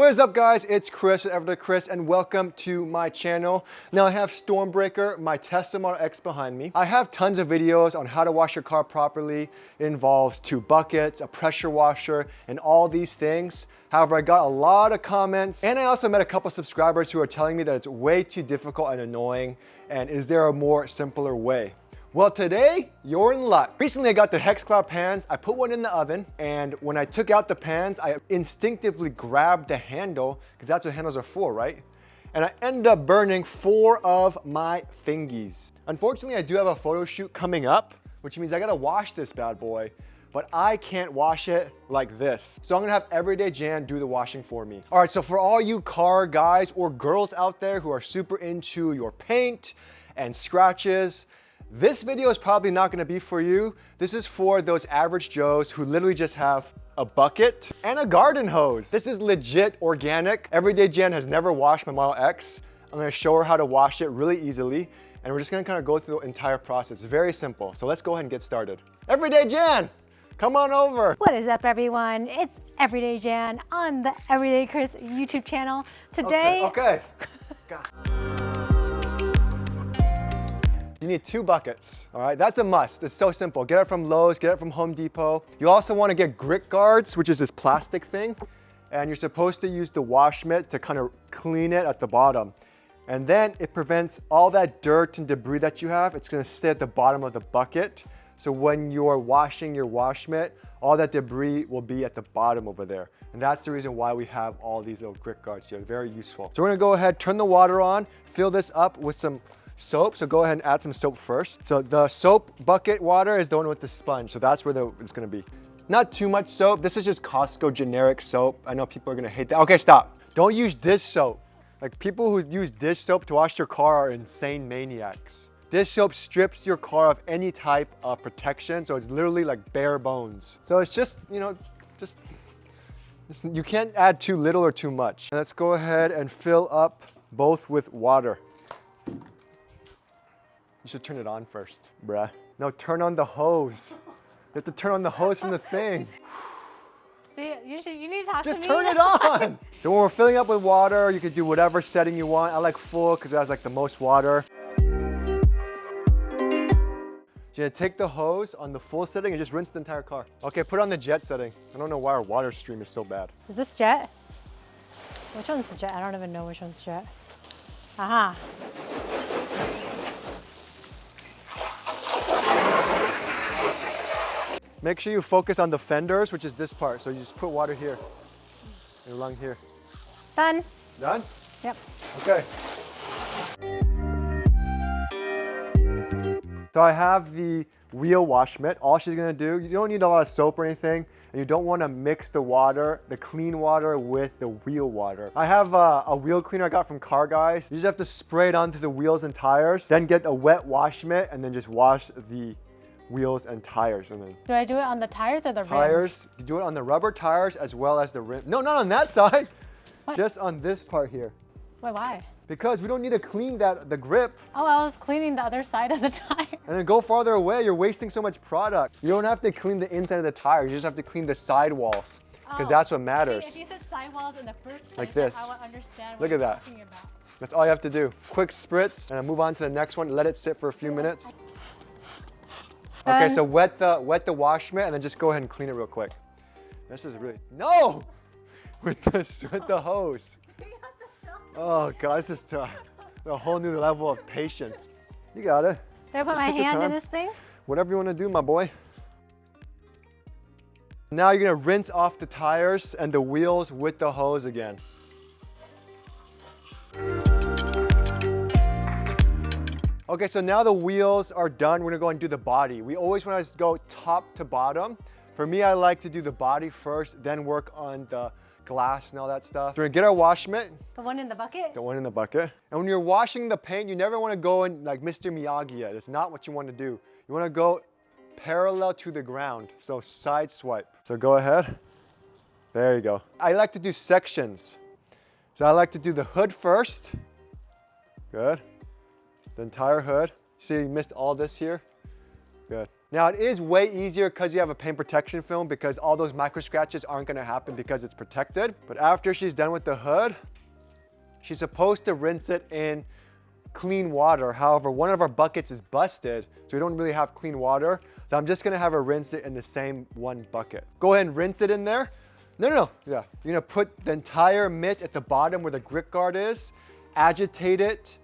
What is up, guys? It's Chris with Everyday Chris, and welcome to my channel. Now I have Stormbreaker, my Tesla Model X behind me. I have tons of videos on how to wash your car properly. It involves 2 buckets, a pressure washer, and all these things. However, I got a lot of comments, and I also met a couple subscribers who are telling me that it's way too difficult and annoying, and is there a more simpler way? Well, today, you're in luck. Recently, I got the HexCloud pans. I put one in the oven, and when I took out the pans, I instinctively grabbed the handle, because that's what handles are for, right? And I ended up burning 4 of my fingies. Unfortunately, I do have a photo shoot coming up, which means I gotta wash this bad boy, but I can't wash it like this. So I'm gonna have Everyday Jan do the washing for me. All right, so for all you car guys or girls out there who are super into your paint and scratches, this video is probably not gonna be for you. This is for those average Joes who literally just have a bucket and a garden hose. This is legit organic. Everyday Jan has never washed my Model X. I'm gonna show her how to wash it really easily, and we're just gonna kind of go through the entire process. It's very simple. So let's go ahead and get started. Everyday Jan, come on over. What is up, everyone? It's Everyday Jan on the Everyday Chris YouTube channel. Today, Okay. God. You need 2 buckets, all right? That's a must. It's so simple. Get it from Lowe's, get it from Home Depot. You also want to get grit guards, which is this plastic thing, and you're supposed to use the wash mitt to kind of clean it at the bottom. And then it prevents all that dirt and debris that you have. It's gonna stay at the bottom of the bucket. So when you're washing your wash mitt, all that debris will be at the bottom over there. And that's the reason why we have all these little grit guards here. Very useful. So we're gonna go ahead, turn the water on, fill this up with some soap. So go ahead and add some soap first. So the soap bucket water is the one with the sponge. So that's where it's gonna be. Not too much soap. This is just Costco generic soap. I know people are gonna hate that. Okay, stop. Don't use dish soap. Like, people who use dish soap to wash your car are insane maniacs. Dish soap strips your car of any type of protection. So it's literally like bare bones. So it's just, you can't add too little or too much. Let's go ahead and fill up both with water. You should turn it on first, bruh. No, turn on the hose. You have to turn on the hose from the thing. you need to talk to me. Just turn it on. So when we're filling up with water, you can do whatever setting you want. I like full because it has like the most water. You're gonna take the hose on the full setting and just rinse the entire car. Okay, put it on the jet setting. I don't know why our water stream is so bad. Is this jet? Which one's jet? I don't even know which one's jet. Aha. Make sure you focus on the fenders, which is this part. So you just put water here, and along here. Done. Done? Yep. Okay. So I have the wheel wash mitt. All she's gonna do, you don't need a lot of soap or anything, and you don't wanna mix the water, the clean water with the wheel water. I have a wheel cleaner I got from Car Guys. You just have to spray it onto the wheels and tires, then get a wet wash mitt, and then just wash the wheels and tires. And then Do I do it on the tires or the rims? tires, you do it on the rubber tires as well as the rim. No, not on that side. What? Just on this part here. Wait, why? Because we don't need to clean the grip. Oh, I was cleaning the other side of the tire. And then go farther away. You're wasting so much product. You don't have to clean the inside of the tire. You just have to clean the sidewalls, because that's what matters. See, if you said sidewalls in the first place, Like this. I would understand what Look you're at that. talking about. That's all you have to do. Quick spritz, and then move on to the next one. Let it sit for a few minutes. Okay, Done. so wet the wash mitt, and then just go ahead and clean it real quick. This is really, no! With the hose. Oh God, this is a whole new level of patience. You got it. Did I put Just my take your hand in time. this thing? Whatever you want to do, my boy. Now you're gonna rinse off the tires and the wheels with the hose again. Okay, so now the wheels are done. We're gonna go and do the body. We always want to go top to bottom. For me, I like to do the body first, then work on the glass and all that stuff. So we're gonna get our wash mitt, The one in the bucket? the one in the bucket. And when you're washing the paint, you never want to go in like Mr. Miyagi. That's not what you want to do. You want to go parallel to the ground. So side swipe. So go ahead. There you go. I like to do sections. So I like to do the hood first. Good. The entire hood. See, you missed all this here. Good. Now it is way easier because you have a paint protection film because all those micro scratches aren't gonna happen because it's protected. But after she's done with the hood, she's supposed to rinse it in clean water. However, one of our buckets is busted, so we don't really have clean water. So I'm just gonna have her rinse it in the same one bucket. Go ahead and rinse it in there. No. Yeah, you're gonna put the entire mitt at the bottom where the grit guard is, agitate it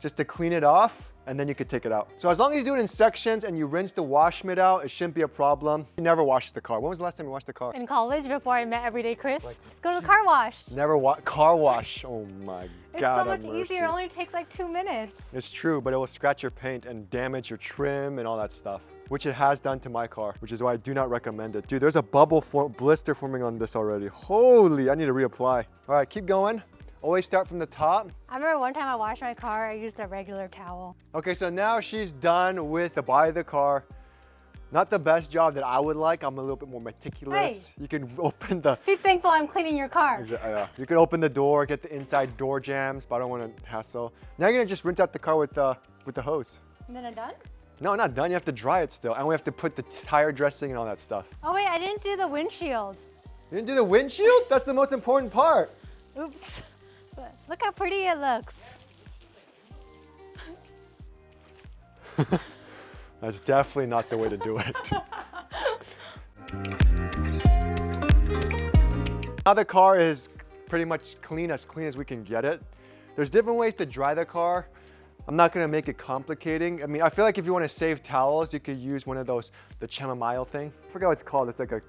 just to clean it off, and then you can take it out. So as long as you do it in sections and you rinse the wash mitt out, it shouldn't be a problem. You never washed the car. When was the last time you washed the car? In college, before I met Everyday Chris, just go to the car wash. Never car wash. Oh my God. It's so much easier. It only takes like 2 minutes. It's true, but it will scratch your paint and damage your trim and all that stuff, which it has done to my car, which is why I do not recommend it. Dude, there's a blister forming on this already. Holy, I need to reapply. All right, keep going. Always start from the top. I remember one time I washed my car, I used a regular towel. Okay, so now she's done with the body of the car. Not the best job that I would like. I'm a little bit more meticulous. Hey. You can open the... Be thankful I'm cleaning your car. You can open the door, get the inside door jams, but I don't want to hassle. Now you're gonna just rinse out the car with the hose. And then I'm done? No, not done. You have to dry it still. And we have to put the tire dressing and all that stuff. Oh wait, I didn't do the windshield. You didn't do the windshield? That's the most important part. Oops. But look how pretty it looks. That's definitely not the way to do it. Now the car is pretty much clean as we can get it. There's different ways to dry the car. I'm not gonna make it complicating. I mean, I feel like if you wanna save towels, you could use one of those, the chamomile thing. I forget what it's called, it's like a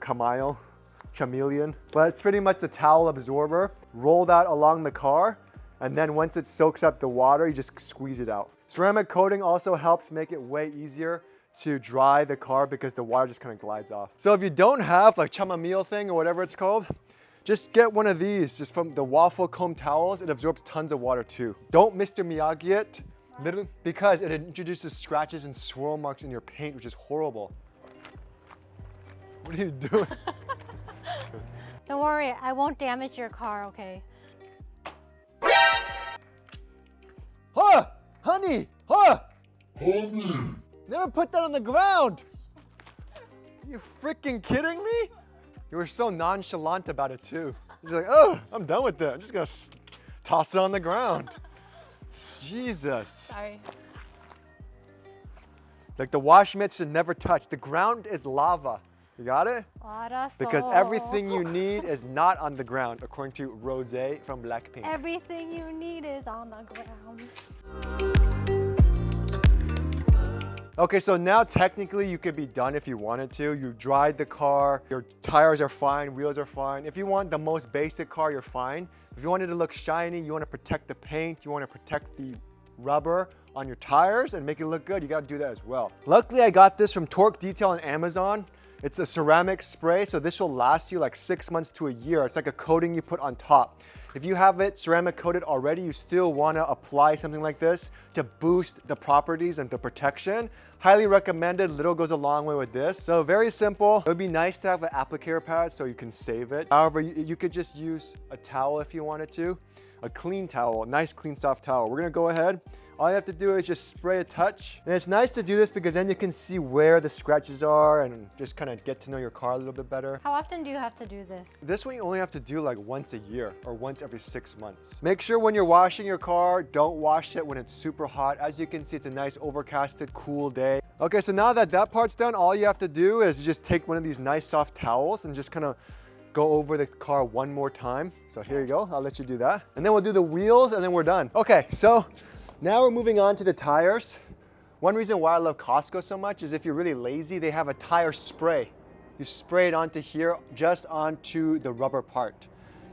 chameleon. But it's pretty much the towel absorber. Roll that along the car, and then once it soaks up the water, you just squeeze it out. Ceramic coating also helps make it way easier to dry the car because the water just kind of glides off. So if you don't have like chamomile thing or whatever it's called, just get one of these, just from the waffle comb towels. It absorbs tons of water too. Don't Mr. Miyagi it, because it introduces scratches and swirl marks in your paint, which is horrible. What are you doing? Don't worry, I won't damage your car, okay? Huh! Honey! Huh! Honey! Never put that on the ground! You freaking kidding me? You were so nonchalant about it too. He's like, oh, I'm done with that. I'm just gonna toss it on the ground. Jesus. Sorry. Like the wash mitt should never touch. The ground is lava. You got it? Because everything you need is not on the ground, according to Rose from Blackpink. Everything you need is on the ground. Okay, so now technically you could be done if you wanted to. You dried the car, your tires are fine, wheels are fine. If you want the most basic car, you're fine. If you want it to look shiny, you want to protect the paint, you want to protect the rubber on your tires and make it look good, you got to do that as well. Luckily, I got this from Torque Detail on Amazon. It's a ceramic spray, so this will last you like 6 months to a year. It's like a coating you put on top. If you have it ceramic coated already, you still want to apply something like this to boost the properties and the protection. Highly recommended. Little goes a long way with this. So very simple. It would be nice to have an applicator pad so you can save it. However, you could just use a towel if you wanted to. A clean towel, a nice clean soft towel. We're gonna go ahead. All you have to do is just spray a touch. And it's nice to do this because then you can see where the scratches are and just kind of get to know your car a little bit better. How often do you have to do this? This one you only have to do like once a year or once every 6 months. Make sure when you're washing your car, don't wash it when it's super hot. As you can see, it's a nice overcasted, cool day. Okay, so now that that part's done, all you have to do is just take one of these nice soft towels and just kind of go over the car one more time. So here you go, I'll let you do that. And then we'll do the wheels and then we're done. Okay, so now we're moving on to the tires. One reason why I love Costco so much is if you're really lazy, they have a tire spray. You spray it onto here, just onto the rubber part.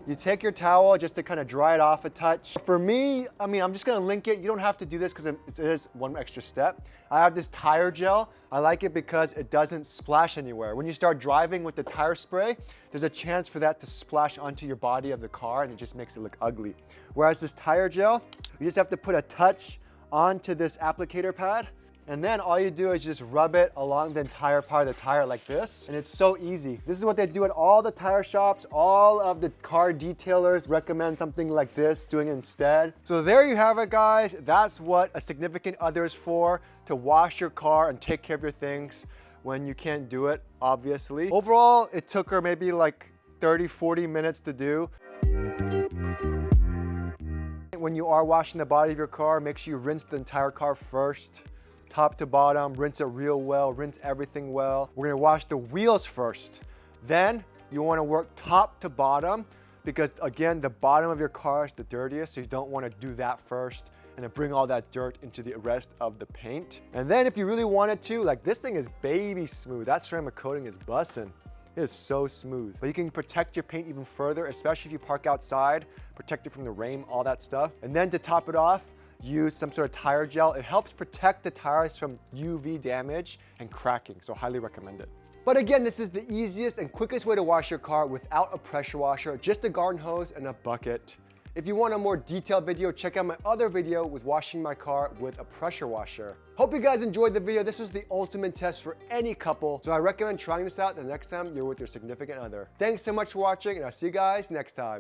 You take your towel just to kind of dry it off a touch. For me, I mean, I'm just gonna link it. You don't have to do this because it is one extra step. I have this tire gel. I like it because it doesn't splash anywhere. When you start driving with the tire spray, there's a chance for that to splash onto your body of the car and it just makes it look ugly. Whereas this tire gel, you just have to put a touch onto this applicator pad, and then all you do is just rub it along the entire part of the tire like this, and it's so easy. This is what they do at all the tire shops. All of the car detailers recommend something like this, doing it instead. So there you have it, guys. That's what a significant other is for, to wash your car and take care of your things. when you can't do it, obviously. Overall, it took her maybe like 30-40 minutes to do. When you are washing the body of your car, make sure you rinse the entire car first, top to bottom, rinse it real well, rinse everything well. We're gonna wash the wheels first. Then you wanna work top to bottom because again, the bottom of your car is the dirtiest, so you don't wanna do that first and then bring all that dirt into the rest of the paint. And then if you really wanted to, like this thing is baby smooth. That ceramic coating is bussin'. It is so smooth. But you can protect your paint even further, especially if you park outside, protect it from the rain, all that stuff. And then to top it off, use some sort of tire gel. It helps protect the tires from UV damage and cracking, so highly recommend it. But again, this is the easiest and quickest way to wash your car without a pressure washer, just a garden hose and a bucket. If you want a more detailed video, check out my other video with washing my car with a pressure washer. Hope you guys enjoyed the video. This was the ultimate test for any couple, so I recommend trying this out the next time you're with your significant other. Thanks so much for watching, and I'll see you guys next time.